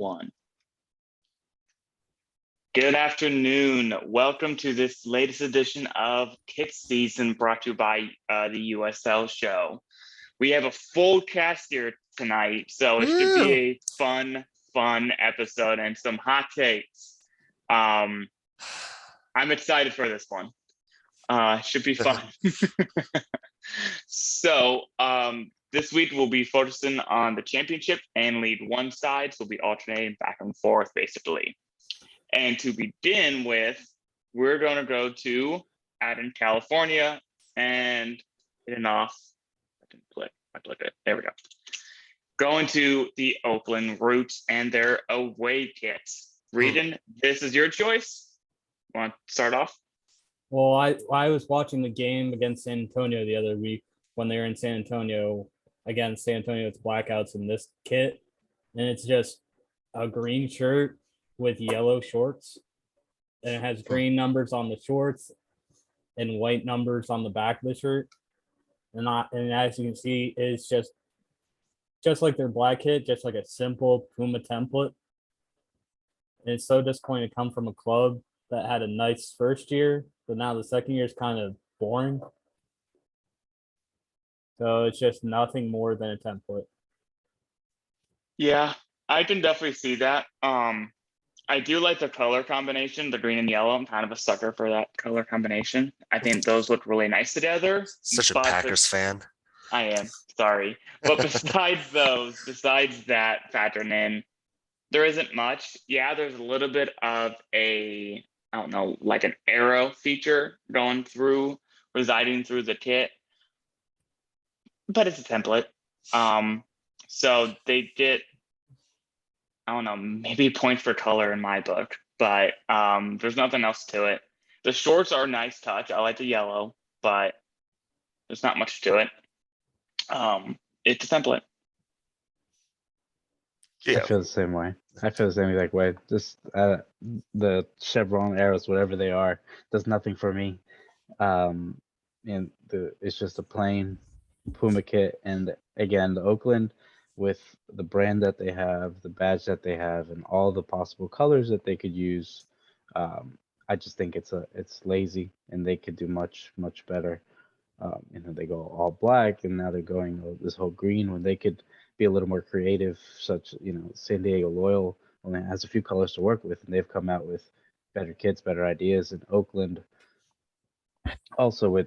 One. Good afternoon. Welcome to this latest edition of Kick Season brought to you by the USL show. We have a full cast here tonight, so it should be a fun episode and some hot takes. I'm excited for this one. Should be fun. So this week we'll be focusing on the championship and League One sides. We'll be alternating back and forth basically. And to begin with, we're going to go to Adden, California, and hitting off. I didn't click it. There we go. Going to the Oakland Roots and their away kits. Reedon, this is your choice. Want to start off? Well, I was watching the game against San Antonio the other week when they were in San Antonio against San Antonio's blackouts in this kit, and it's just a green shirt with yellow shorts, and it has green numbers on the shorts and white numbers on the back of the shirt. And as you can see, it's just like their black kit, just like a simple Puma template. And it's so disappointing to come from a club that had a nice first year, but now the second year is kind of boring. So it's just nothing more than a template. Yeah, I can definitely see that. I do like the color combination, the green and yellow. I'm kind of a sucker for that color combination. I think those look really nice together. Such a Packers fan. I am, sorry. But besides that factoring in, there isn't much. Yeah, there's a little bit of a, I don't know, like an arrow feature residing through the kit. But it's a template. So they get, I don't know, maybe a point for color in my book, but there's nothing else to it. The shorts are a nice touch. I like the yellow, but there's not much to it. It's a template. Yeah. I feel the same way. Just the chevron arrows, whatever they are, does nothing for me. It's just a plain Puma kit, and again, the Oakland, with the brand that they have, the badge that they have, and all the possible colors that they could use, I just think it's lazy, and they could do much better. They go all black, and now they're going this whole green when they could be a little more creative. San Diego Loyal only has a few colors to work with, and they've come out with better kits, better ideas. And Oakland, also with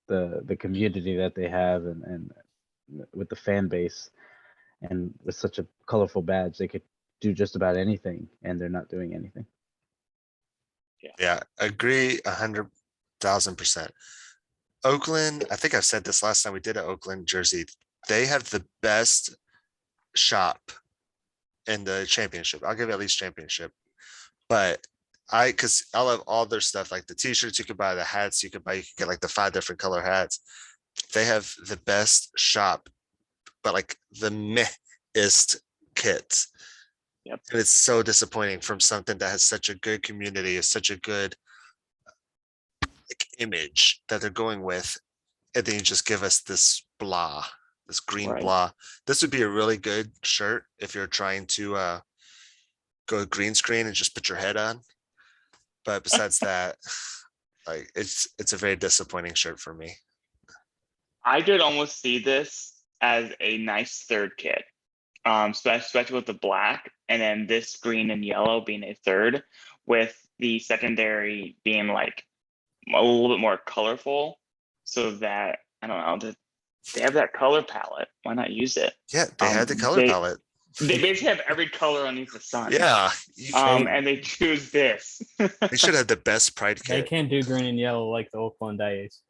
the community that they have, and with the fan base, and with such a colorful badge, they could do just about anything, and they're not doing anything. Yeah, agree 100,000%. Oakland, I think I've said this last time we did an Oakland jersey. They have the best shop in the championship. I'll give it at least championship. But because I love all their stuff, like the t-shirts you could buy, the hats you could get like the 5 different color hats. They have the best shop, but like the mehest kits. Yep. And it's so disappointing from something that has such a good community, is such a good image that they're going with, and then you just give us this green Right. blah. This would be a really good shirt if you're trying to go green screen and just put your head on. But besides that, like it's a very disappointing shirt for me. I could almost see this as a nice third kit, especially with the black, and then this green and yellow being a third, with the secondary being like a little bit more colorful, so that, I don't know, they have that color palette. Why not use it? Yeah, they had the color palette. They basically have every color underneath the sun. Yeah. And they choose this. They should have the best pride They kit. can't do green and yellow like the Oakland A's.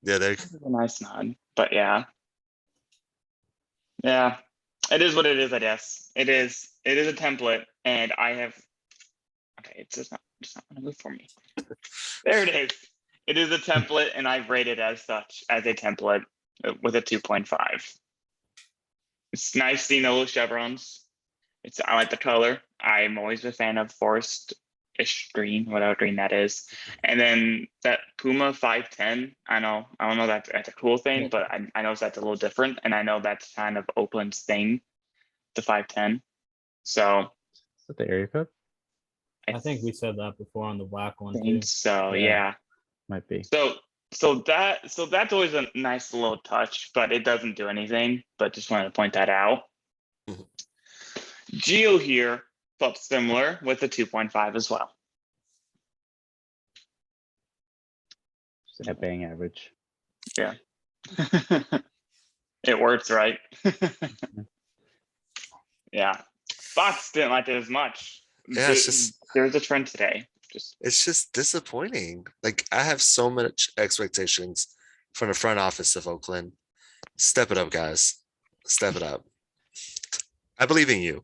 Yeah, they're a nice nod, but yeah, it is what it is. I guess it is a template, and it's just not going to move for me. There it is. It is a template, and I've rated as such, as a template, with a 2.5. It's nice seeing the little chevrons. I like the color. I'm always a fan of forest-ish green, whatever green that is. And then that Puma 510, I don't know that's a cool thing, but I know that's a little different, and I know that's kind of Oakland's thing. the 510. So Is that the area code? I think we said that before on the black one too. think so. Yeah. Yeah. Might be. So that's always a nice little touch, but it doesn't do anything. But just wanted to point that out. Mhm. Geo here felt similar with the 2.5 as well. Just a bang average. It works, right? Yeah. Fox didn't like it as much. Yeah, it's just- There's a trend today. It's just disappointing. Like I have so much expectations from the front office of Oakland. Step it up, guys. Step it up. I believe in you.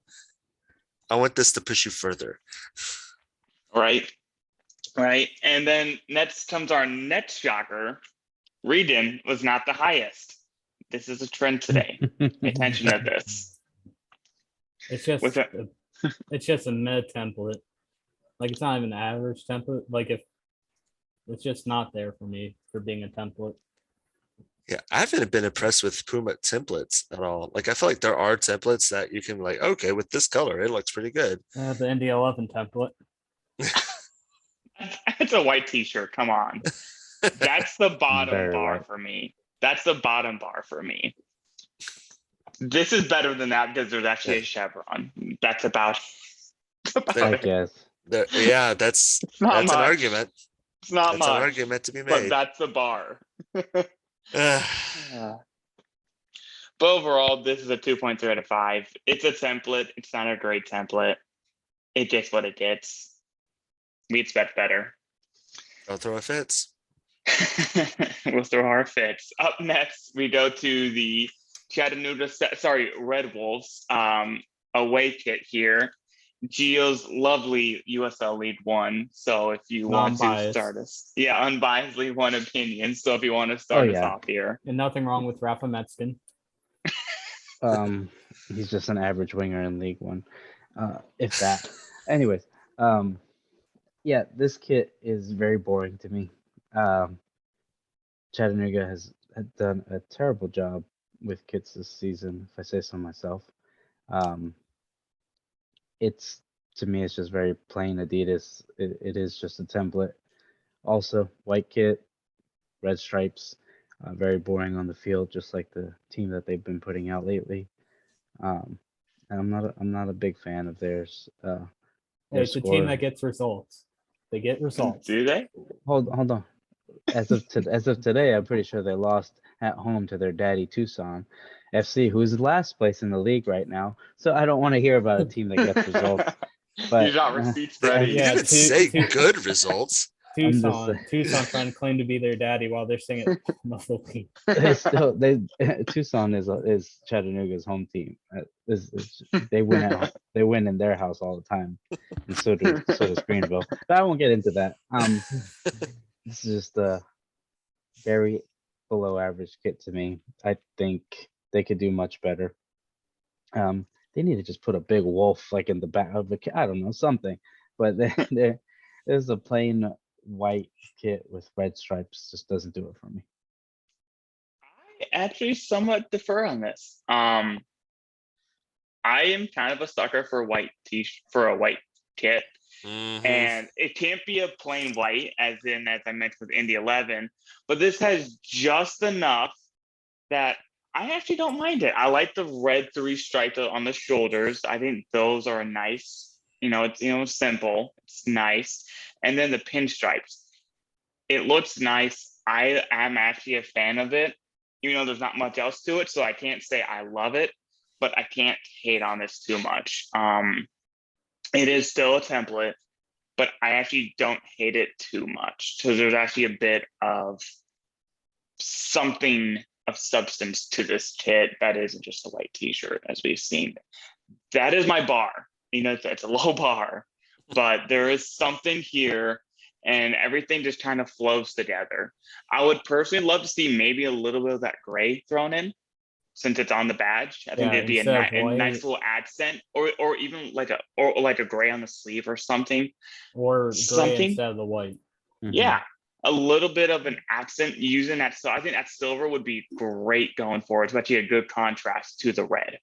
I want this to push you further. Right. And then next comes our next shocker. Reading was not the highest. This is a trend today. Pay attention to this. It's just What's that? it's just a mid template. Like it's not even an average template. Like if it's just not there for me for being a template. Yeah, I haven't been impressed with Puma templates at all. Like I feel like there are templates that you can like, okay, with this color, it looks pretty good. The Indy 11 template. It's a white t-shirt. Come on. That's the bottom Very bar white. for me. That's the bottom bar for me. This is better than that because there's actually a chevron. That's about I it. guess. Yeah, that's Not an much. argument. It's not That's much. an argument to be But made. that's the bar. Ugh. But overall, this is a 2.3 out of 5. It's a template. It's not a great template. It gets what it gets. We expect better. Don't throw a fits. We'll throw our fits. Up next, we go to the Chattanooga, Red Wolves away kit here. Geo's lovely USL League One. So if you want to Non-biased. start us, unbiased League One opinion. So if you want to start us yeah. off here, And nothing wrong with Rafa Metzkin. He's just an average winger in League One, if that. Anyways, yeah, this kit is very boring to me. Chattanooga has done a terrible job with kits this season, if I say so myself. It's to me, it's just very plain Adidas. It is just a template. Also, white kit, red stripes, very boring on the field, just like the team that they've been putting out lately. And I'm not a big fan of theirs. It's a team that gets results. They get results. do they? Hold on. As of today, I'm pretty sure they lost at home to their daddy Tucson FC, who's last place in the league right now. So I don't want to hear about a team that gets results. But You got receipts yeah, ready. You Yeah, didn't two- say two- good results. Tucson trying to claim to be their daddy while they're singing Muffle League. Tucson is Chattanooga's home team. They win in their house all the time, and so does Greenville. But I won't get into that. This is just a very below average kit to me. I think they could do much better. They need to just put a big wolf like in the back of the kit. I don't know, something. But there's a plain white kit with red stripes just doesn't do it for me. I actually somewhat defer on this. I am kind of a sucker for a white kit. Mhm. And it can't be a plain white, as I mentioned with Indy 11, but this has just enough that I actually don't mind it. I like the red 3 stripe on the shoulders. I think those are nice. It's simple. It's nice. And then the pinstripes. It looks nice. I am actually a fan of it. Even though there's not much else to it, so I can't say I love it, but I can't hate on this too much. It is still a template, but I actually don't hate it too much. So there's actually a bit of something of substance to this kit that isn't just a white t-shirt, as we've seen. That is my bar. It's a low bar, but there is something here and everything just kind of flows together. I would personally love to see maybe a little bit of that gray thrown in, since it's on the badge. I think Yeah, it'd be a instead of white. nice little accent, or even like a gray on the sleeve or something. Or gray Something. instead of the white. Mhm. Yeah, a little bit of an accent using that. So I think that silver would be great going forward, especially a good contrast to the red.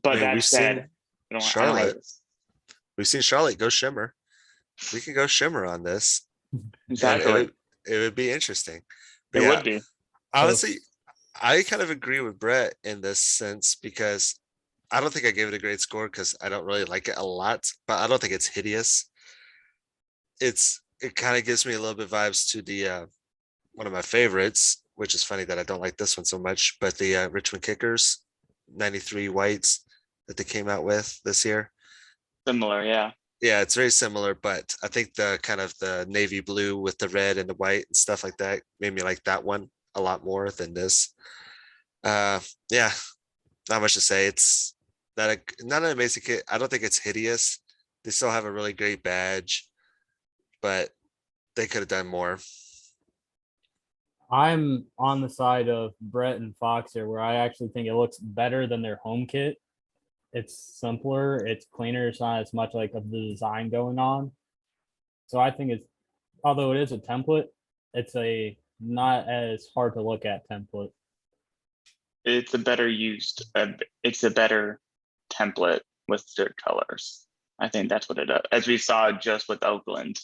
But mean, that we've said, seen I don't hate Charlotte. this. We've seen Charlotte go shimmer. We can go shimmer on this. And Exactly. it would be interesting. It But yeah, would be. honestly, I kind of agree with Brett in this sense because I don't think I gave it a great score because I don't really like it a lot, but I don't think it's hideous. It kind of gives me a little bit vibes to the one of my favorites, which is funny that I don't like this one so much, but the Richmond Kickers 93 whites that they came out with this year. Similar, yeah. Yeah, it's very similar, but I think the kind of the navy blue with the red and the white and stuff like that made me like that one a lot more than this. Yeah, not much to say. It's not an amazing kit. I don't think it's hideous. They still have a really great badge, but they could have done more. I'm on the side of Brett and Fox here, where I actually think it looks better than their home kit. It's simpler, it's cleaner, it's not as much like of the design going on. So I think it's, although it is a template, it's a not as hard to look at template. It's a better used, it's a better template with their colors. I think that's what it is. As we saw just with Oakland.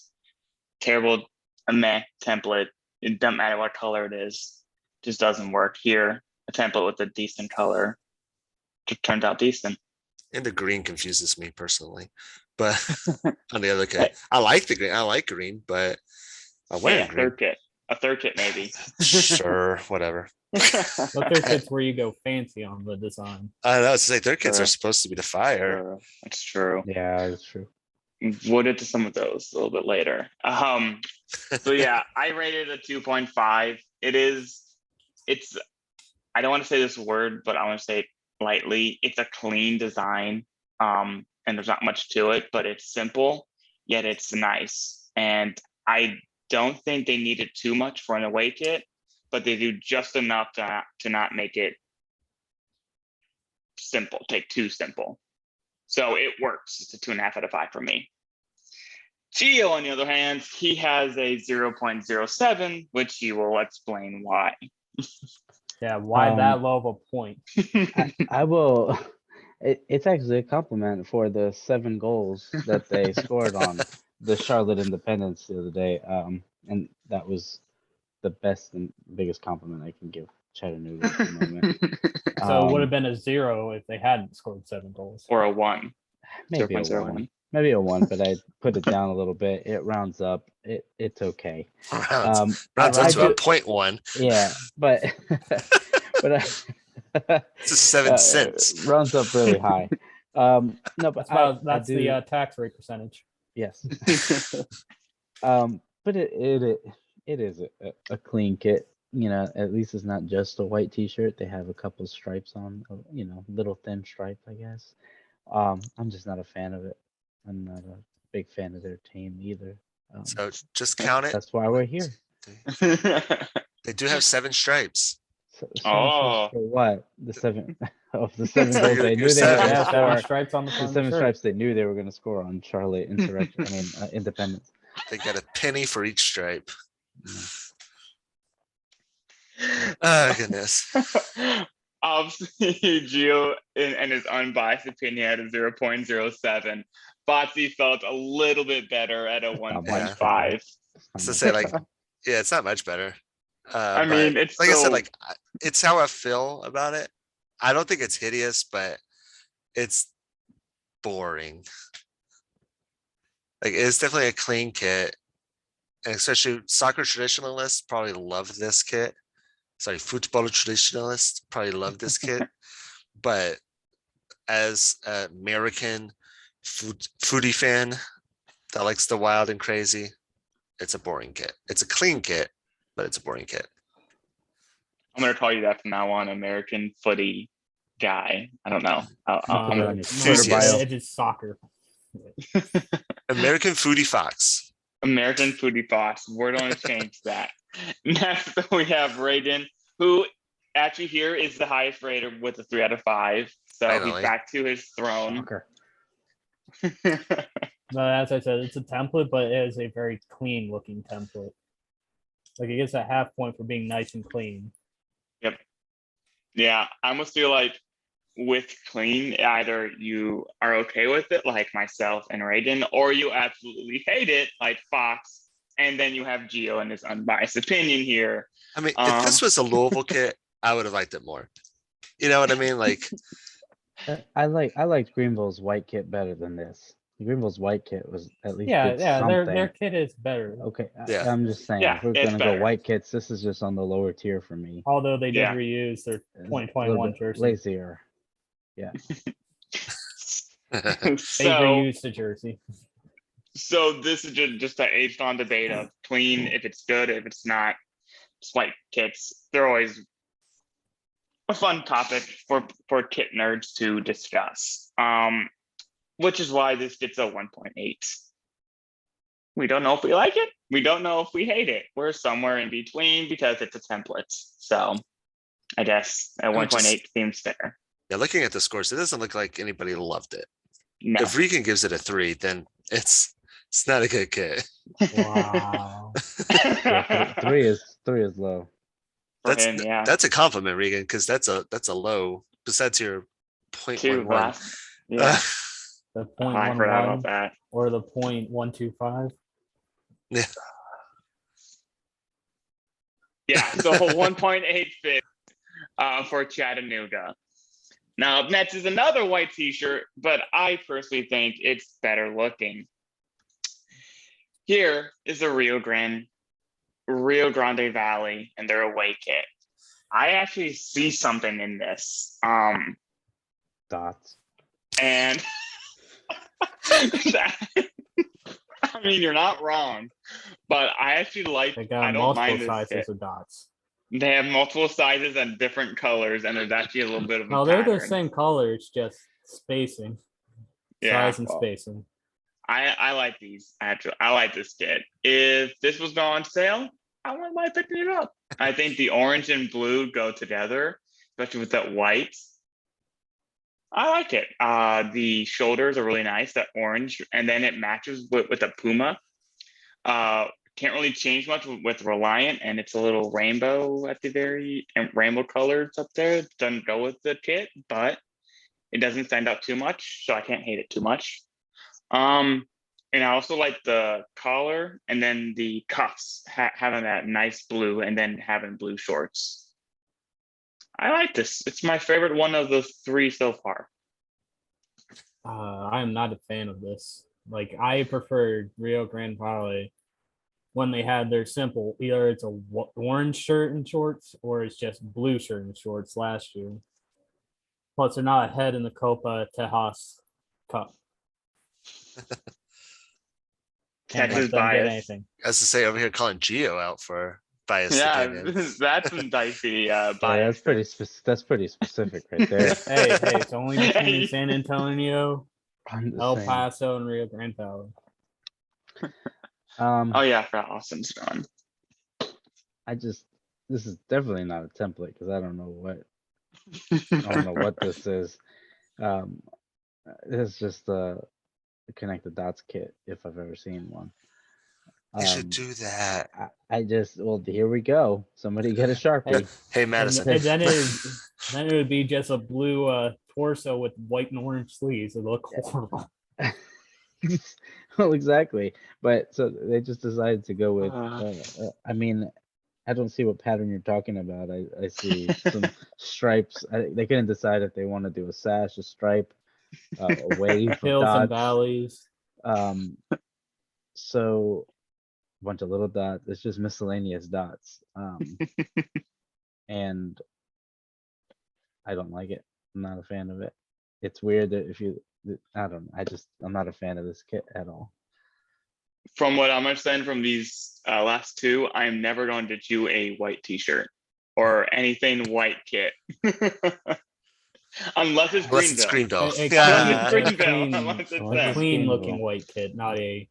Terrible, a meh template. It doesn't matter what color it is. Just doesn't work. Here, a template with a decent color just turned out decent. And the green confuses me personally, but on the other hand, I like the green. I like green, but I Hey, wear green. a third kit maybe. Sure, whatever. But there's kits where you go fancy on the design. I know, it's like third kits Sure. are supposed to be the fire. Sure, that's true. Yeah, that's true. We'll get to some of those a little bit later. So yeah, I rated a 2.5. It's I don't want to say this word, but I want to say it lightly. It's a clean design. And there's not much to it, but it's simple, yet it's nice. And I don't think they needed too much for an away kit, but they do just enough to not make it simple, take too simple. So it works. It's a 2.5 out of 5 for me. Gio, on the other hand, he has a 0.07, which he will explain why. Yeah, why that low of a point? I will. It's actually a compliment for the 7 goals that they scored on the Charlotte Independence the other day. And that was the best and biggest compliment I can give Chattanooga at the moment. So it would have been a 0 if they hadn't scored 7 goals. Or a 1. Maybe a 0.01. 1. Maybe a 1, but I put it down a little bit. It rounds up. It's okay. Rounds up to a 0.1. Yeah, but It's just 7 cents. Rounds up really high. No, but that's the tax rate percentage. Yes. But it is a clean kit. You know, at least it's not just a white T-shirt. They have a couple stripes on. You know, little thin stripe, I guess. I'm just not a fan of it. I'm not a big fan of their team either. So just count it. That's why we're here. They do have 7 stripes. Oh. For what? The 7 of the 7 So goals you're they knew they were seven. going Yeah, to 7 score. stripes on the The front 7 shirt. stripes they knew they were going to score on Charlotte Insurrection. Independence. They got a penny for each stripe. Oh goodness. Obviously, Gio, in his unbiased opinion, had a 0.07. Foxy felt a little bit better at a 1.5. So say like, yeah, it's not much better. I mean, it's like I said, still- like it's how I feel about it. I don't think it's hideous, but it's boring. Like it's definitely a clean kit, and especially soccer traditionalists probably love this kit. Sorry, football traditionalists probably love this kit, but as an American foodie fan that likes the wild and crazy, it's a boring kit. It's a clean kit, but it's a boring kit. I'm going to call you that from now on, American footy guy. I don't know. I'm No, gonna- enthusiast. It is soccer. American foodie fox. American Foodie Fox. We're going to change that. Next, we have Raiden, who actually here is the highest rated with a 3 out of 5. So Finally. he's back to his throne. Shocker. No, as I said, it's a template, but it is a very clean looking template. Like it gets a half point for being nice and clean. Yeah, I almost feel like with clean, either you are okay with it, like myself and Reagan, or you absolutely hate it, like Fox. And then you have Geo and his unbiased opinion here. I mean, if this was a Louisville kit, I would have liked it more. You know what I mean? Like, I liked Greenville's white kit better than this. Greenville's white kit was at least Yeah, did yeah, their something. kit is better. Okay, Yeah. I'm just saying, Yeah, if we're it's gonna better. go white kits, this is just on the lower tier for me. Although they did Yeah. reuse their It's a little 2021 bit jersey. lazier. They So, reused the jersey. so this is just an age-long debate of clean, if it's good, if it's not. Just white kits. They're always a fun topic for kit nerds to discuss. Which is why this gets a 1.8. We don't know if we like it. We don't know if we hate it. We're somewhere in between because it's a template. So I guess a would just- 1.8 seems fair. yeah, looking at the scores, it doesn't look like anybody loved it. No. If Regan gives it a 3, then it's not a good kit. Wow. Yeah, three is low. For That's him, yeah. that's a compliment, Regan, because that's a low. Besides your 0.11. last. Yeah. The I forgot about 0.11 that. or the 0.125. Yeah, so 1.8 fit for Chattanooga. Now, up next is another white t-shirt, but I personally think it's better looking. Here is the Rio Grande Valley and their away kit. I actually see something in this. Dots. And I mean, you're not wrong, but I actually like, They I got don't multiple mind this sizes kit. of dots. They have multiple sizes and different colors, and there's actually a little bit of a No, they're the pattern. same color. It's just spacing, Yeah, size and well, spacing. I like these, actually. I like this kit. If this was going on sale, I wouldn't mind picking it up. I think the orange and blue go together, especially with that white. I like it. The shoulders are really nice, that orange, and then it matches with a Puma. Can't really change much with Reliant, and it's a little rainbow at the very rainbow colors up there. Doesn't go with the kit, but it doesn't stand out too much, so I can't hate it too much. And I also like the collar and then the cuffs having that nice blue, and then having blue shorts. I like this. It's my favorite one of the 3 so far. I am not a fan of this. Like, I preferred Rio Grande Valley when they had their simple, either it's a orange shirt and shorts or it's just blue shirt and shorts last year. Plus, they're not ahead in the Copa Tejas Cup. Can't Texas let them get bias. anything. As to say over here calling Geo out for biased Yeah, opinion. that's some dicey bias. Yeah, that's pretty specific right there. Hey, it's only between Hey. San Antonio, I'm just El saying. Paso, and Rio Grande Valley. Oh yeah, for Austin's gone. This is definitely not a template because I don't know what this is. It's just a connect the dots kit if I've ever seen one. You should do that. Well, here we go. Somebody get a Sharpie. Hey, And, Madison. and then it would be just a blue torso with white and orange sleeves. It would look horrible. Well, exactly. But so they just decided to go with. I mean, I don't see what pattern you're talking about. I see some stripes. They couldn't decide if they want to do a sash, a stripe, away from Hills and dots. valleys. So a bunch of little dots. It's just miscellaneous dots. And I don't like it. I'm not a fan of it. It's weird that I don't know. I'm not a fan of this kit at all. From what I'm understanding from these last 2, I am never going to do a white t-shirt or anything white kit. Unless it's Greenville. A clean looking white kit, not a.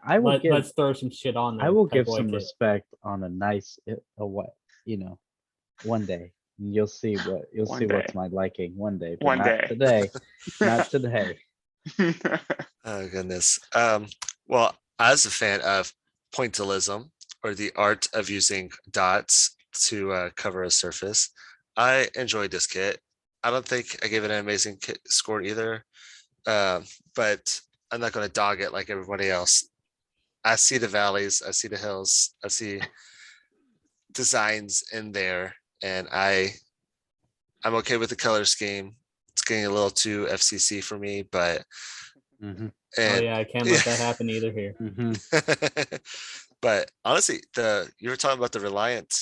I will let's throw some shit on there. I will type give white some kit. respect on a nice, one day. You'll see what's my liking one day. But One not day. today. Not today. Oh goodness. Well, as a fan of pointillism, or the art of using dots to cover a surface, I enjoyed this kit. I don't think I gave it an amazing score either. But I'm not going to dog it like everybody else. I see the valleys, I see the hills, I see designs in there, and I'm okay with the color scheme. It's getting a little too FCC for me, but Mhm, Oh and yeah, I can't let that happen either here. mhm. but honestly, you were talking about the Reliant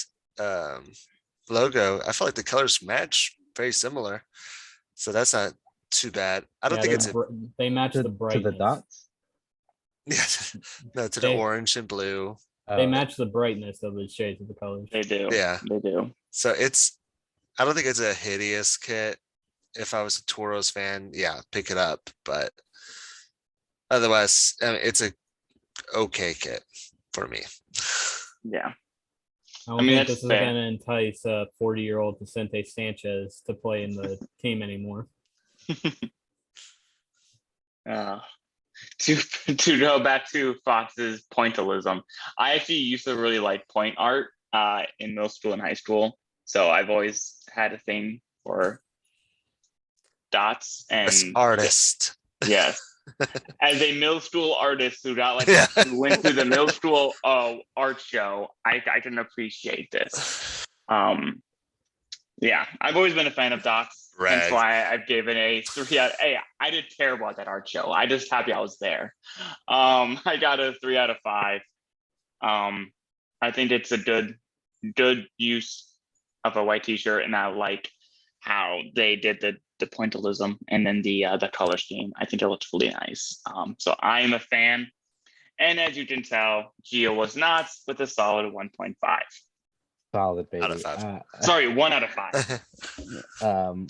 logo. I feel like the colors match very similar, so that's not too bad. I don't Yeah, think it's a they match the To brightness. the dots. yeah, no, to the They- orange and blue. They Oh, match the brightness of the shades of the colors. They do. Yeah. They do. So I don't think it's a hideous kit. If I was a Toros fan, yeah, pick it up. But otherwise, I mean, it's a okay kit for me. Yeah. I don't I mean, think that's this is fair. going to entice 40-year-old Vicente Sanchez to play in the team anymore. To go back to Fox's pointillism, I actually used to really like point art in middle school and high school. So I've always had a thing for dots As and artist. yes. As a middle school artist who got like Yeah. who went to the middle school art show, I can appreciate this. Yeah, I've always been a fan of dots. That's Rag. why I gave it a 3 out. Hey, I didn't care about that art show. I just happy I was there. I got a 3 out of 5. I think it's a good use of a white t-shirt, and I like how they did the pointillism and then the color scheme. I think it looks really nice. So I am a fan, and as you can tell, Gio was not with a solid 1.5. solid, baby. Out of 5. Sorry, 1 out of 5.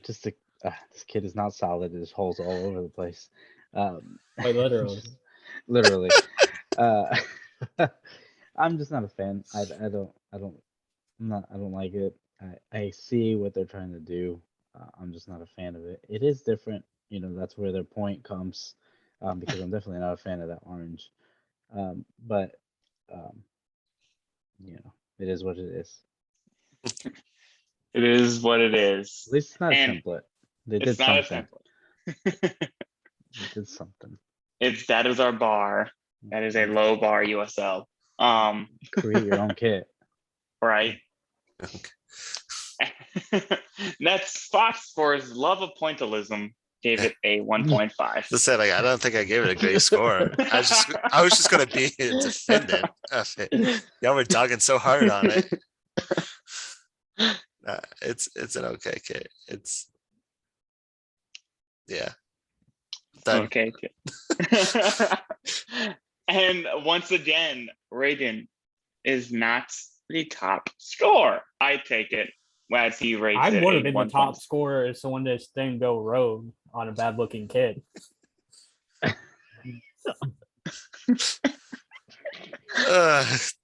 Just this kid is not solid. There's holes all over the place. Quite literally. Literally. I'm just not a fan. I don't like it. I see what they're trying to do. I'm just not a fan of it. It is different. You know, that's where their point comes. Because I'm definitely not a fan of that orange. But you know, it is what it is. It is what it is. At least it's not And a template. They did It's not a something. template. They did something. That is our bar. That is a low bar USL. Create your own kit. Right. That's Fox for his love of pointillism gave it a 1.5. Just said, like, I don't think I gave it a great score. I was just gonna be a defendant of it. Y'all were dogging so hard on it. It's an okay kit. It's yeah. Done. Okay. And once again, Reagan is not the top score. I take it as he rates I it would a have been the 1. top scorer if someone just didn't go rogue on a bad looking kid.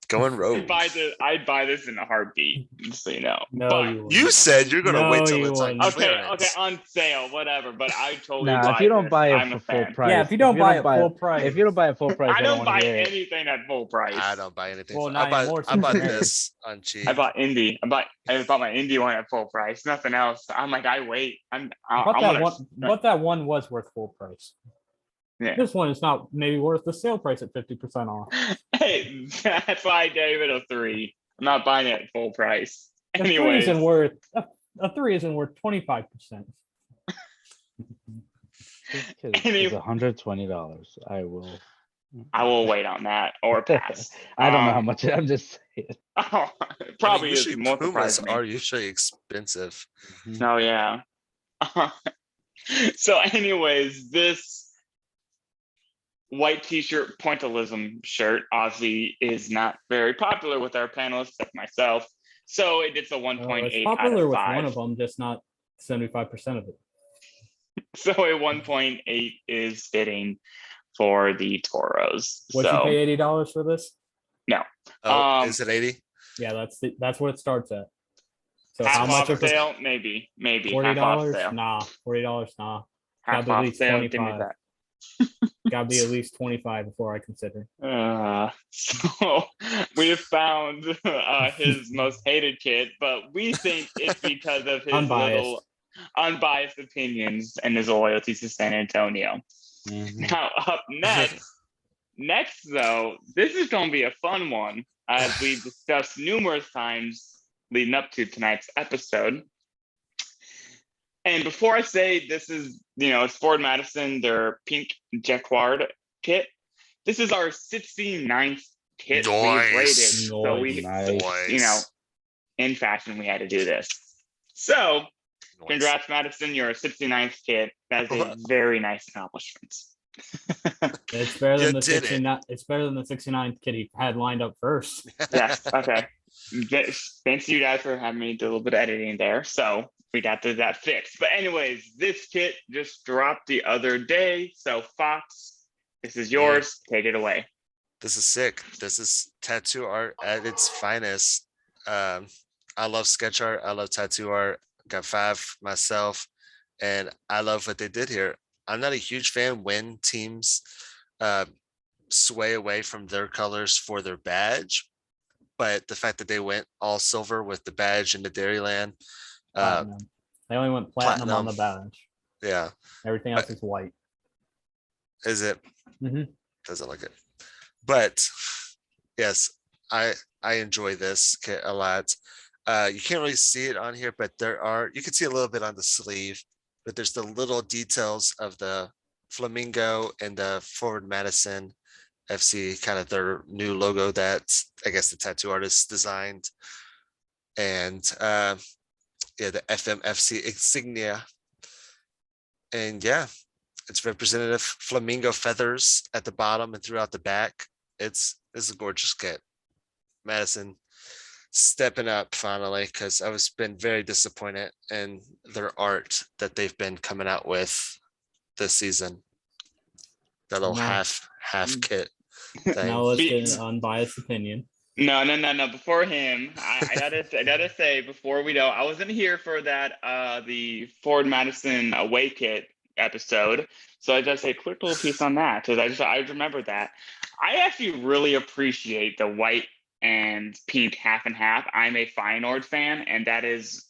Going rogue. I'd buy this in a heartbeat, just so you know. No, But- you wouldn't. You said you're gonna No, wait till you it's on wouldn't. Okay, clearance. on sale, whatever. But I totally Nah, buy if you don't this. buy I'm it a for full fan. price. Yeah, if you don't buy it full price. If you don't buy it full price, I don't wanna buy hear it. anything at full price. I don't buy anything. Well, I not anymore, bought since you're this on cheap. I bought indie. I bought my indie one at full price. Nothing else. I'm like, I wait. But I'm that one was worth full price. Yeah. This one is not maybe worth the sale price at 50% off. Hey, that's why I gave it a 3. I'm not buying it at full price. A 3 Anyways, isn't worth a 3 isn't worth 25%. This kid Any- is $120. I will. I will wait on that or pass. I don't know how much. I'm just saying. Oh, I mean, probably usually is more Pumas surprising. are usually expensive. Oh yeah. So, anyways, this white t-shirt pointillism shirt obviously is not very popular with our panelists, like myself. So it gets a 1.8 It's out popular of with 5. one of them, just not 75% of it. So a 1.8 is fitting for the Toros. Would you pay $80 for this? Oh, Um, is it 80? Yeah, that's what it starts at. So half how much off of it? sale? Maybe $40? half off sale. Nah, $40, nah. Half Gotta be at off least sale. Give me 25. that. Gotta be at least 25 before I consider. So we have found his most hated kid, but we think it's because of his Unbiased. little unbiased opinions and his loyalties to San Antonio. Mhm. Now, up next though, this is going to be a fun one, as we've discussed numerous times leading up to tonight's episode. And before I say this is, it's Ford Madison, their pink Jacquard kit. This is our 69th kit we've rated. So we, Nice. in fashion, we had to do this. So congrats, Madison, you're a 69th kit. That's a very nice accomplishment. It's better You than the did it. 69. It's better than the 69th kid he had lined up first. Yes. Okay. Thanks to you guys for having me do a little bit of editing there. So we got that fixed. But anyways, this kit just dropped the other day. So Fox, this is yours. Take it away. This is sick. This is tattoo art at its finest. I love sketch art. I love tattoo art. Got 5 myself, and I love what they did here. I'm not a huge fan when teams sway away from their colors for their badge, but the fact that they went all silver with the badge and the Dairyland, Platinum. They only went platinum on the badge. yeah, Everything else is white. is it? Mhm. Doesn't look it, but yes, I enjoy this kit a lot. You can't really see it on here, but you can see a little bit on the sleeve, but there's the little details of the flamingo and the Forward Madison FC, kind of their new logo that I guess the tattoo artist designed. And yeah, the FMFC insignia. And yeah, it's representative flamingo feathers at the bottom and throughout the back. It's a gorgeous kit. Madison stepping up finally, because I was been very disappointed in their art that they've been coming out with this season. That little No. half kit thing. Now let's get an unbiased opinion. No. Before him, I gotta say, before we go, I wasn't here for that the Ford Madison away kit episode, so I just say a quick little piece on that, because I remember that. I actually really appreciate the white and pink half and half. I'm a Feyenoord fan, and that is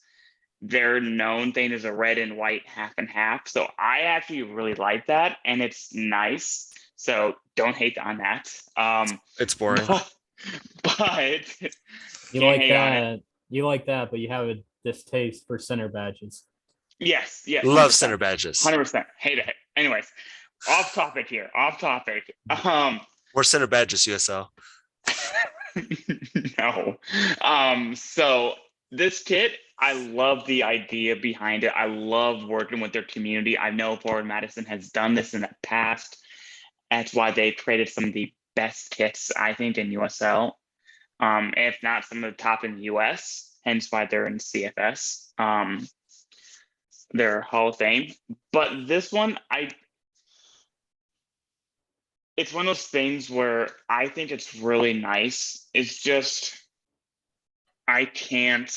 their known thing, is a red and white half and half. So I actually really like that, and it's nice. So don't hate on that. It's boring. But You can't like hate on it. that. You like that, but you have a distaste for center badges. Yes. Love 100%. center badges. 100%. Hate it. Anyways, off topic here. Or center badges, USL. No. So this kit, I love the idea behind it. I love working with their community. I know Forward Madison has done this in the past. That's why they created some of the best kits, I think, in USL. If not some of the top in the US, hence why they're in CFS. They're Hall of Fame. But this one, it's one of those things where I think it's really nice. It's just, I can't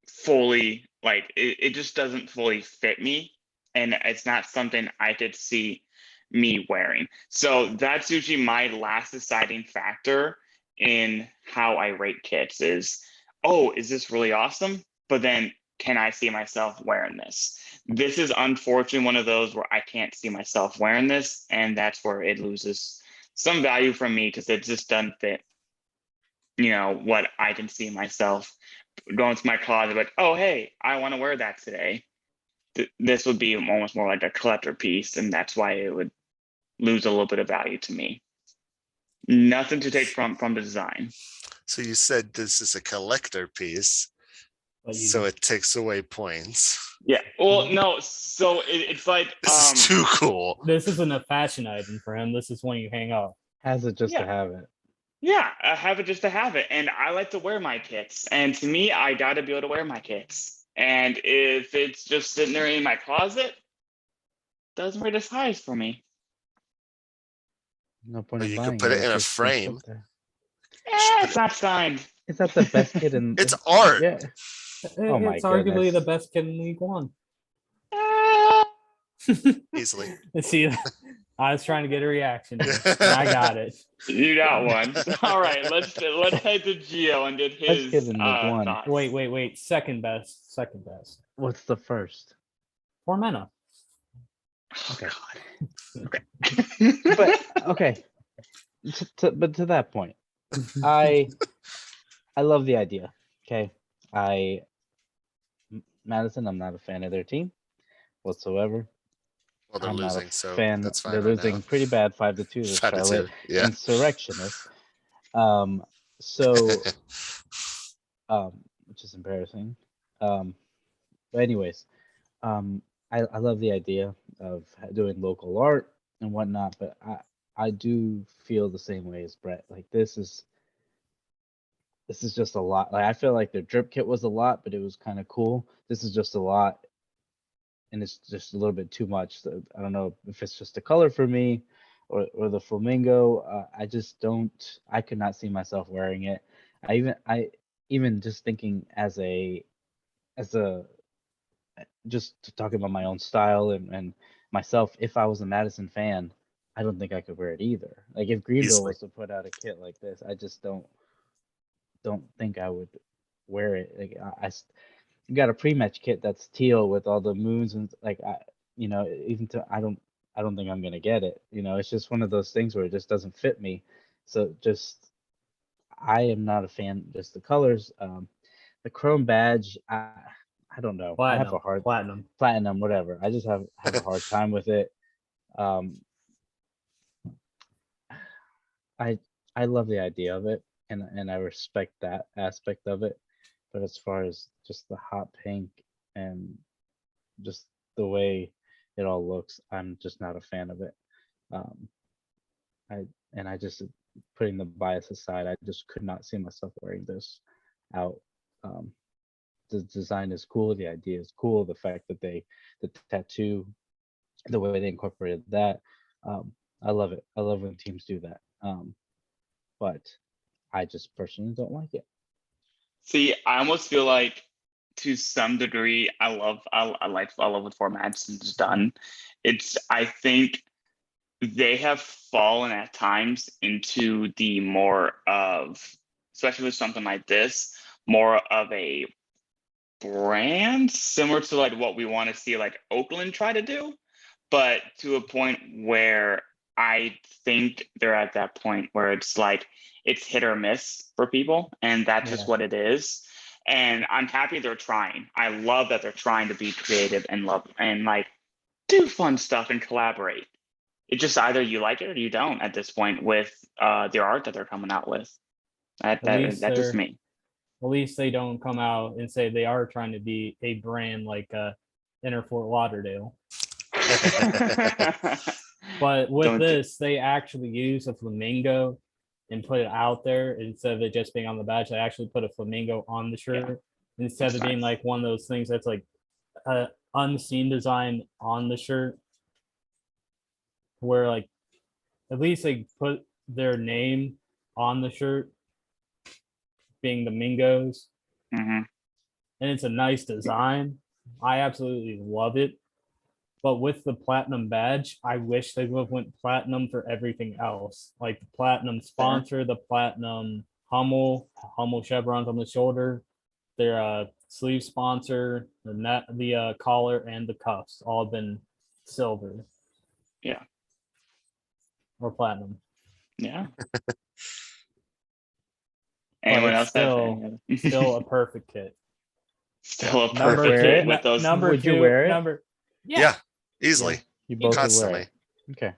fully, it just doesn't fully fit me. And it's not something I could see me wearing. So that's usually my last deciding factor in how I rate kits is, is this really awesome? But then, can I see myself wearing this? This is unfortunately one of those where I can't see myself wearing this, and that's where it loses some value from me, because it just doesn't fit, what I can see myself going to my closet, like, oh, hey, I want to wear that today. This would be almost more like a collector piece, and that's why it would lose a little bit of value to me. Nothing to take from the design. So you said this is a collector piece, so it takes away points. Yeah. Well, no. So it's like This is too cool. This isn't a fashion item for him. This is when you hang up. Has it just to have it. Yeah, I have it just to have it, and I like to wear my kits. And to me, I gotta be able to wear my kits. And if it's just sitting there in my closet, doesn't rate as high for me. No point But in you buying could put it in a It's gonna sit frame. there. It's not signed. Is that the best kid in? It's art. Yeah. Oh my It's arguably goodness. the best kid in League One. Uh, Easily. See, I was trying to get a reaction. Here, and I got it. You got one. All right, let's head to Geo and get Let's his get into one. thoughts. Wait. Second best. What's the first? Tormenta. Okay. Okay. But okay. But to that point, I love the idea. Okay. Madison, I'm not a fan of their team whatsoever. Well, they're I'm not a losing, so fan. that's fine They're right losing now. pretty bad, 5-2 to 5-2, Charlotte yeah. Insurrectionists. So which is embarrassing. But anyways, I love the idea of doing local art and whatnot, but I do feel the same way as Brett. Like this is just a lot. Like I feel like their drip kit was a lot, but it was kind of cool. This is just a lot, and it's just a little bit too much. So I don't know if it's just the color for me, or the flamingo. I just don't. I could not see myself wearing it. I even just thinking as a just talking about my own style and myself. If I was a Madison fan, I don't think I could wear it either. Like if Greenville Easily. was to put out a kit like this, I just don't think I would wear it. Like you got a pre-match kit that's teal with all the moons and like I don't think I'm gonna get it. It's just one of those things where it just doesn't fit me. So just I am not a fan. Just the colors, the chrome badge. I don't know. I have a hard platinum, whatever. I just have a hard time with it. I love the idea of it, and I respect that aspect of it. But as far as just the hot pink and just the way it all looks, I'm just not a fan of it. I just, putting the bias aside, I just could not see myself wearing this out. The design is cool, the idea is cool, the fact that the tattoo, the way they incorporated that, I love it. I love when teams do that. But I just personally don't like it. See, I almost feel like to some degree, I love what Four Madison's done. I think they have fallen at times into the more of, especially with something like this, more of a brand similar to like what we want to see like Oakland try to do, but to a point where I think they're at that point where it's like it's hit or miss for people, and that's just what it is. And I'm happy they're trying. I love that they're trying to be creative and like do fun stuff and collaborate. It's just either you like it or you don't at this point with the art that they're coming out with. That's just me. At least they don't come out and say they are trying to be a brand like Inner Fort Lauderdale. But with this, they actually use a flamingo and put it out there instead of it just being on the badge. They actually put a flamingo on the shirt instead of being like one of those things that's like an unseen design on the shirt, where like at least they put their name on the shirt, being the Mingos. Mm-hmm. And it's a nice design. I absolutely love it. But with the platinum badge, I wish they would have went platinum for everything else. Like the platinum sponsor, the platinum Hummel chevrons on the shoulder, their sleeve sponsor, the collar and the cuffs all have been silver. Yeah. Or platinum. Yeah. Anyone else? Still a perfect kit. Still a perfect kit with those. Would you wear it? Yeah, easily. You both Constantly. wear it. Okay.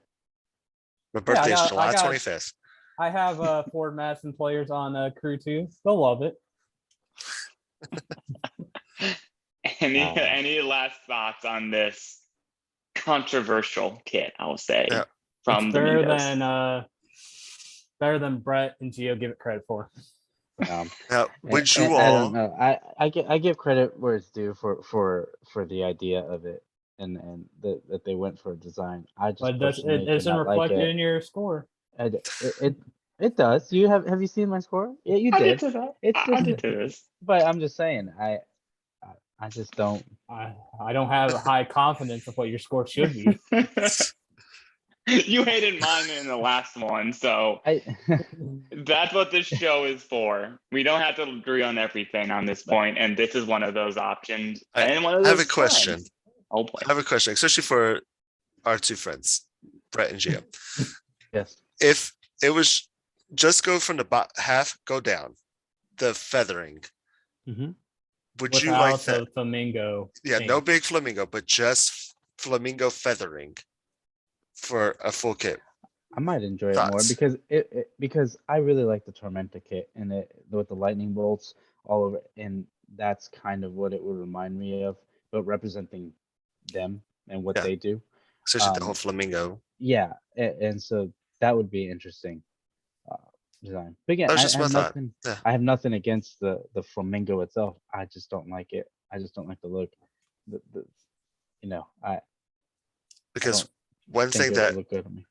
My birthday is July 25th. I have Ford Madison players on crew too. They'll love it. Any last thoughts on this controversial kit? I will say from it's the better than Brett and Geo give it credit for. Would you I all? don't know. I give credit where it's due for the idea of it and that they went for a design. I just But personally it isn't cannot like reflected it. in your score. It does. Have you seen my score? Yeah, you I did. did to that. It's I did to this. But I'm just saying, I just don't. I don't have high confidence of what your score should be. You hated mine in the last one, so I that's what this show is for. We don't have to agree on everything on this point, and this is one of those options. And one of I have those a question. trends. Oh boy. I have a question, especially for our two friends, Brett and Gio. yes. If it was just go from the half, go down, the feathering, hmm would you like Without that? the flamingo. Yeah, no paint. big flamingo, but just flamingo feathering for a full kit. I might enjoy it more Thoughts? because I really like the Tormenta kit and it with the lightning bolts all over, and that's kind of what it would remind me of, but representing them and what Yeah. they do. Especially the whole flamingo. Yeah, and so that would be interesting design. But again, That was I just have my thought. nothing. Yeah. I have nothing against the flamingo itself. I just don't like it. I just don't like the look. The I Because don't one think thing it that would look good on me.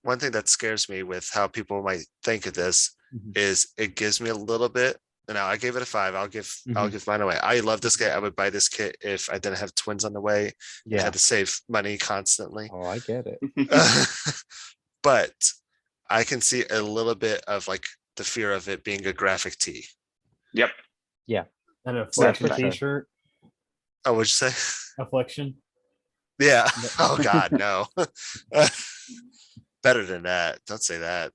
one thing that scares me with how people might think of this Mhm. is it gives me a little bit. Now I gave it a 5. I'll give Mhm. mine away. I love this kit. I would buy this kit if I didn't have twins on the way and Yeah. had to save money constantly. Oh, I get it. But I can see a little bit of like the fear of it being a graphic tee. Yep. And a Yeah, Affliction for sure. t-shirt. Oh, what'd you say? Affliction. Yeah. Oh God, no. Better than that. Don't say that.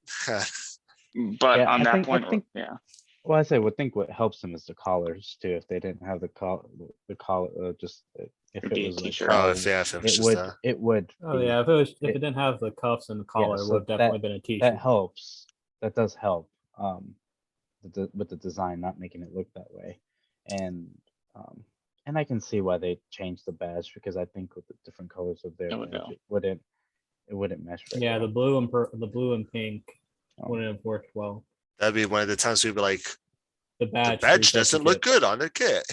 But Yeah, on I that think- I point, think- yeah. Well, I say would think what helps them is the collars too. If they didn't have the collar, just if It'd be it a was like t-shirt. Oh, collars, if it was it just would it would. Oh be- yeah, if it it- didn't have the cuffs and the collar, it so would have definitely that- been a t-shirt. That helps. That does help. With the design, not making it look that way, and I can see why they changed the badge because I think with the different colors of their It would badge, go. it wouldn't mesh very Yeah, well. the blue and pink Oh. wouldn't have worked well. that'd be one of the times we'd be like, The the badge. badge resets the doesn't look kit. good on the kit.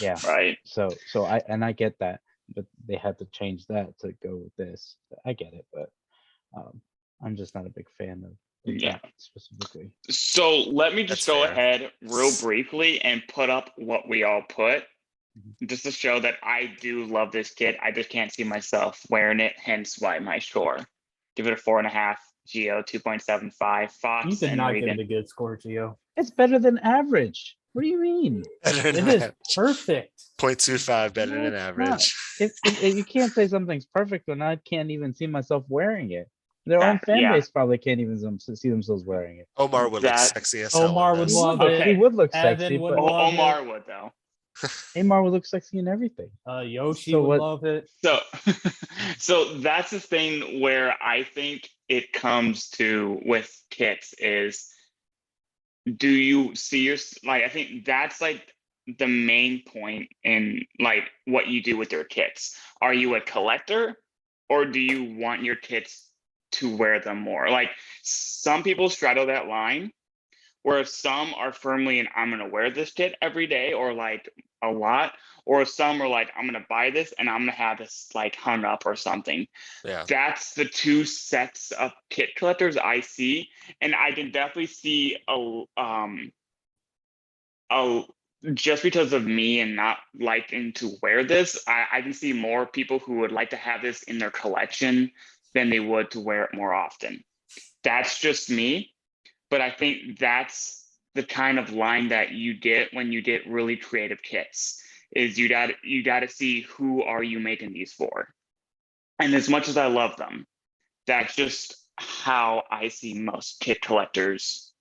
Yeah. Right. So I get that, but they had to change that to go with this. I get it, but I'm just not a big fan of Yeah. that specifically. So let me just That's go fair. ahead real briefly and put up what we all put. Mhm. Just to show that I do love this kit. I just can't see myself wearing it, hence why my score. Give it a 4.5. Geo 2.75. Fox You did and not give Regan. it a good score, Gio. It's better than average. What do you mean? Better It than is average. perfect. 0.25 better No, than it's average. You can't say something's perfect when I can't even see myself wearing it. Their own That- fan yeah. base probably can't even see themselves wearing it. Omar would look That- sexy as hell. in Omar would this. love Okay. it. He would look Evan sexy, would but love Omar would though. Amar would look sexy in everything. Yoshi So would what- love it. So, so that's the thing where I think it comes to with kits is, do you see your like? I think that's like the main point in like what you do with your kits. Are you a collector, or do you want your kits to wear them more? Like some people straddle that line, where some are firmly in I'm gonna wear this kit every day or like a lot, or some are like I'm gonna buy this and I'm gonna have this like hung up or something. Yeah. That's the two sets of kit collectors I see, and I can definitely see a just because of me and not liking to wear this, I can see more people who would like to have this in their collection than they would to wear it more often. That's just me. But I think that's the kind of line that you get when you get really creative kits is you got to see who are you making these for. And as much as I love them, that's just how I see most kit collectors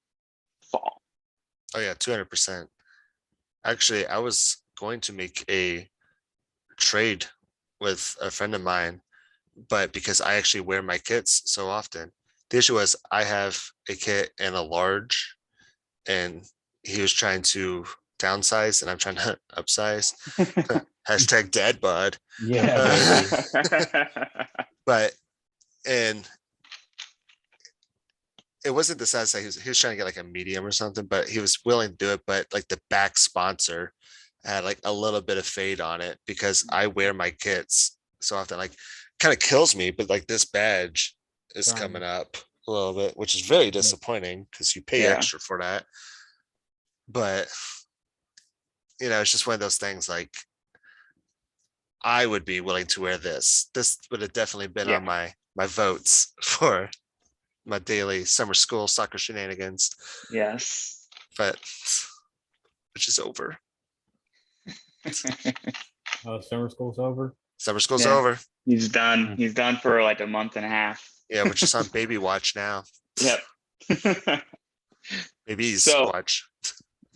fall. Oh yeah, 200%. Actually, I was going to make a trade with a friend of mine, but because I actually wear my kits so often, the issue was I have a kit and a large, and he was trying to downsize and I'm trying to upsize. Hashtag dad bod. Yeah, baby. But and it wasn't the size that he was trying to get like a medium or something, but he was willing to do it. But like the back sponsor had like a little bit of fade on it because I wear my kits so often, like kind of kills me. But like this badge is Darn. coming up a little bit, which is very disappointing because you pay Yeah. extra for that. But you know, it's just one of those things like I would be willing to wear this. This would have definitely been Yeah. on my votes for my daily summer school soccer shenanigans, Yes. but which is over. Summer school's over. Summer school's Yeah. over. He's done. Hmm. He's done for like a month and a half. Yeah, we're just on baby watch now. Yep. Baby's So- watch.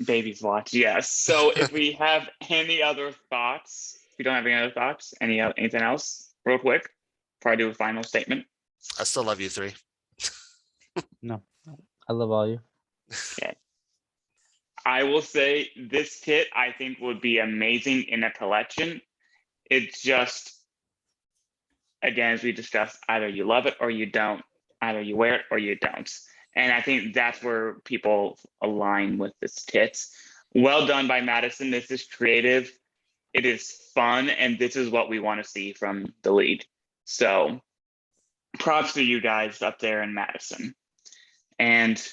Baby's watch. Yes. So if we have any other thoughts, if we don't have any other thoughts, anything else, real quick, before I do a final statement. I still love you three. No, I love all you. I will say this kit I think would be amazing in a collection. It's just, again, as we discussed, either you love it or you don't. Either you wear it or you don't. And I think that's where people align with this kit. Well done by Madison. This is creative. It is fun. And this is what we want to see from the league. So props to you guys up there in Madison. And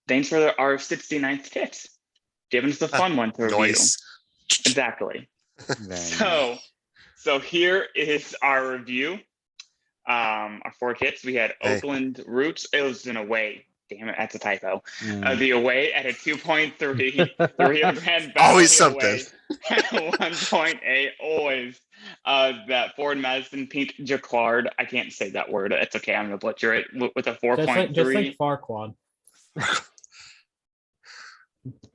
thanks for our 69th kit. Giving us the fun one to review. Noise. Exactly. Very nice. So here is our review. Our 4 kits. We had Hey. Oakland Roots. It was an away. Damn it, that's a typo. Mm. The away at a 2.3. The Rio Grande Valley Always something. away at 1.8. Always. That Ford Madison Pink Jacquard. I can't say that word. It's okay. I'm gonna butcher it with a 4.3. Just like Farquad.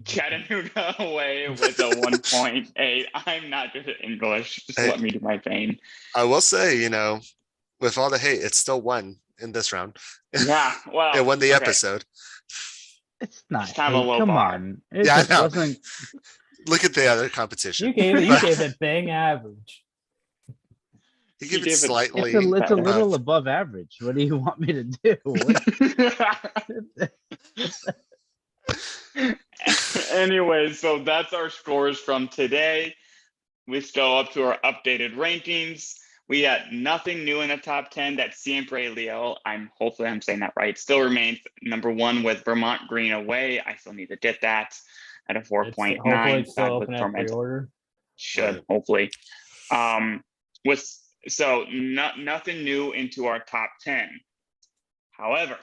Chattanooga away with a 1.8. I'm not good at English. Just Hey. let me do my thing. I will say, with all the hate, it still won in this round. Yeah, well, It won the okay. episode. It's not. It's kind of a hate, low Come bar. on. It Yeah, I just know. wasn't. Look at the other competition. You gave it bang average. He You gave it gave it- slightly. It's a little above. above average. What do you want me to do? Anyway, so that's our scores from today. Let's go up to our updated rankings. We had nothing new in the top 10. That Siempre Leo, hopefully I'm saying that right, still remains number 1 with Vermont Green away. I still need to get that at a Hopefully 4.9. it's still That was open at tormented. pre-order. Should hopefully. Nothing new into our top 10. However,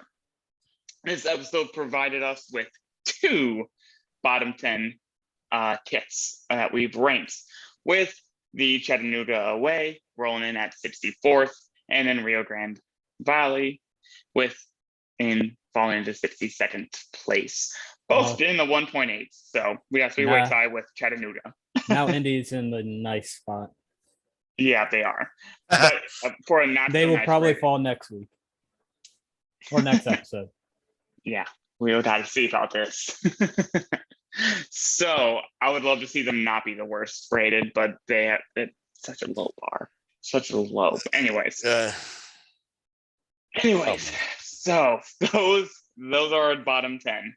this episode provided us with 2 bottom 10 kits that we've ranked, with the Chattanooga away rolling in at 64th, and then Rio Grande Valley falling into 62nd place. Both Wow. in the 1.8. So we have 3-way tie with Chattanooga. Now Indy's in the nice spot. Yeah, they are. But for a not They so will nice probably rating. fall next week or next episode. Yeah, we would have to see about this. So I would love to see them not be the worst rated, but it's such a low bar, such a low. But anyways, so those are our bottom 10.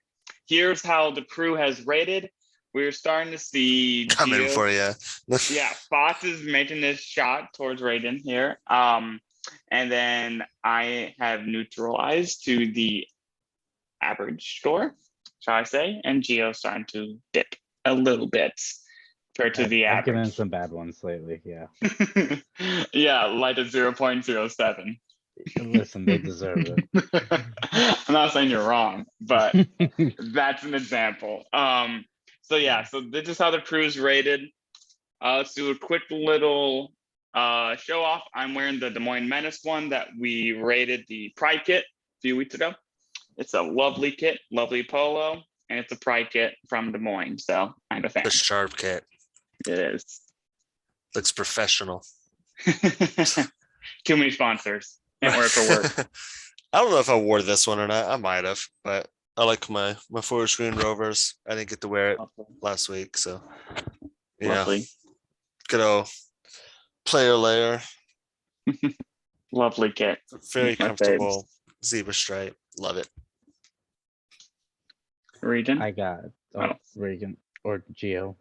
Here's how the crew has rated. We're starting to see Coming Gio- for you. Yeah, Fox is making this shot towards Raiden here. And then I have neutralized to the average score, shall I say, and Gio's starting to dip a little bit compared to the I've given average. some bad ones lately. Yeah. Yeah, like a 0.07. Listen, they deserve it. I'm not saying you're wrong, but that's an example. So this is how the crew's rated. Let's do a quick little show off. I'm wearing the Des Moines Menace one that we rated the Pride kit a few weeks ago. It's a lovely kit, lovely polo, and it's a Pride kit from Des Moines. So I'm a fan. The sharp kit. It is. Looks professional. Too many sponsors. Can't wear it for work. I don't know if I wore this one or not. I might have, but I like my Forest Green Rovers. I didn't get to wear it last week, so Lovely. good old player layer. Lovely kit. Very My comfortable zebra stripe. Love it. Region. I got Reagan or Geo.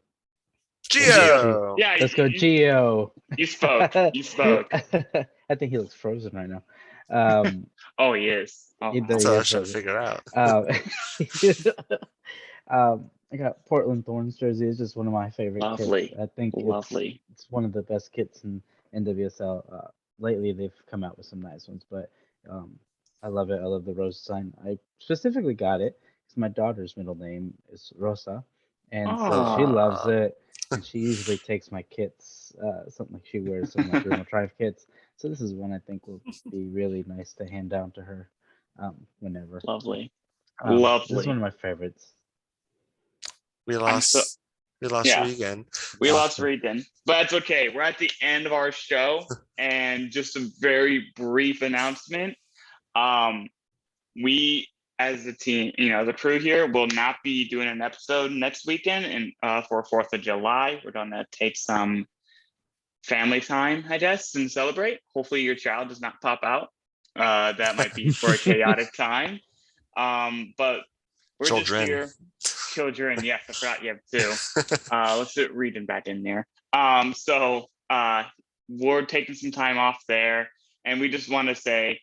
Geo. Yeah, Let's go, Geo. You spoke. You spoke. I think he looks frozen right now. Oh, he is. Oh, He wow. does. That's what I was trying to figure out. I I got Portland Thorns jersey. It's just one of my favorite Lovely. kits. I think Lovely. it's one of the best kits in NWSL. Lately, they've come out with some nice ones, but I love it. I love the rose design. I specifically got it because my daughter's middle name is Rosa, and so she loves Ah. it. And she usually takes my kits, something like she wears some like Real Tribe kits. So this is one I think will be really nice to hand down to her whenever. Lovely. This is Lovely. one of my favorites. We I'm so- lost yeah. Regan. We lost Regan, but that's okay. We're at the end of our show, and just a very brief announcement. We, as a team, the crew here, will not be doing an episode next weekend, and for 4th of July, we're gonna take some family time, I guess, and celebrate. Hopefully, your child does not pop out. That might be for a chaotic time. But we're Children. just here. Children, yes, I forgot you have two. Let's put Regan back in there. So we're taking some time off there, and we just want to say,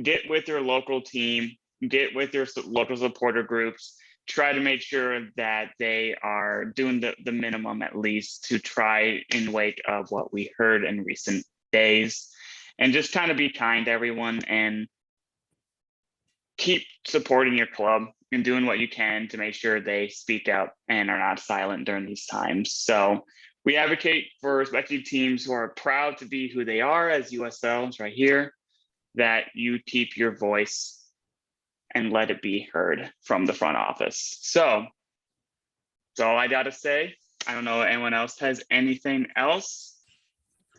get with your local team, get with your local supporter groups, try to make sure that they are doing the minimum at least to try in wake of what we heard in recent days, and just kind of be kind to everyone and keep supporting your club and doing what you can to make sure they speak out and are not silent during these times. So we advocate for respective teams who are proud to be who they are as USLs right here, that you keep your voice and let it be heard from the front office. So that's all I got to say. I don't know if anyone else has anything else.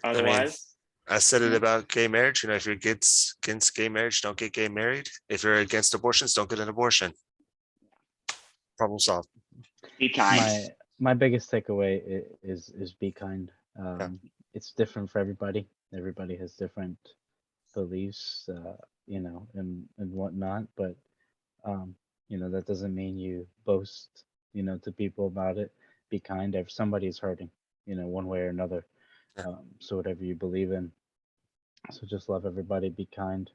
Otherwise, I said it about gay marriage. If you're against gay marriage, don't get gay married. If you're against abortions, don't get an abortion. Problem solved. be kind. My biggest takeaway is be kind. It's different for everybody. Everybody has different beliefs, and whatnot. But that doesn't mean you boast, to people about it. Be kind. If somebody's hurting, one way or another. So whatever you believe in. So just love everybody. Be kind.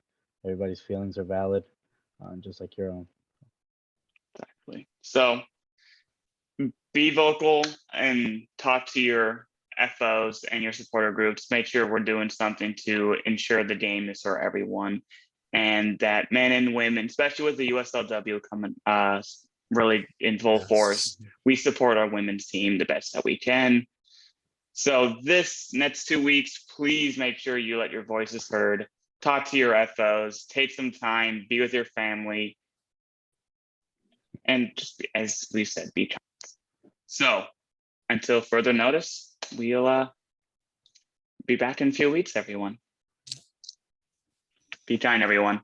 Everybody's feelings are valid, just like your own. Exactly. So be vocal and talk to your FOs and your supporter groups. Make sure we're doing something to ensure the game is for everyone, and that men and women, especially with the USLW coming really in full force, we support our women's team the best that we can. So this next 2 weeks, please make sure you let your voices heard. Talk to your FOs, take some time, be with your family, and just, as we said, be kind. So until further notice, we'll be back in a few weeks, everyone. Be kind, everyone.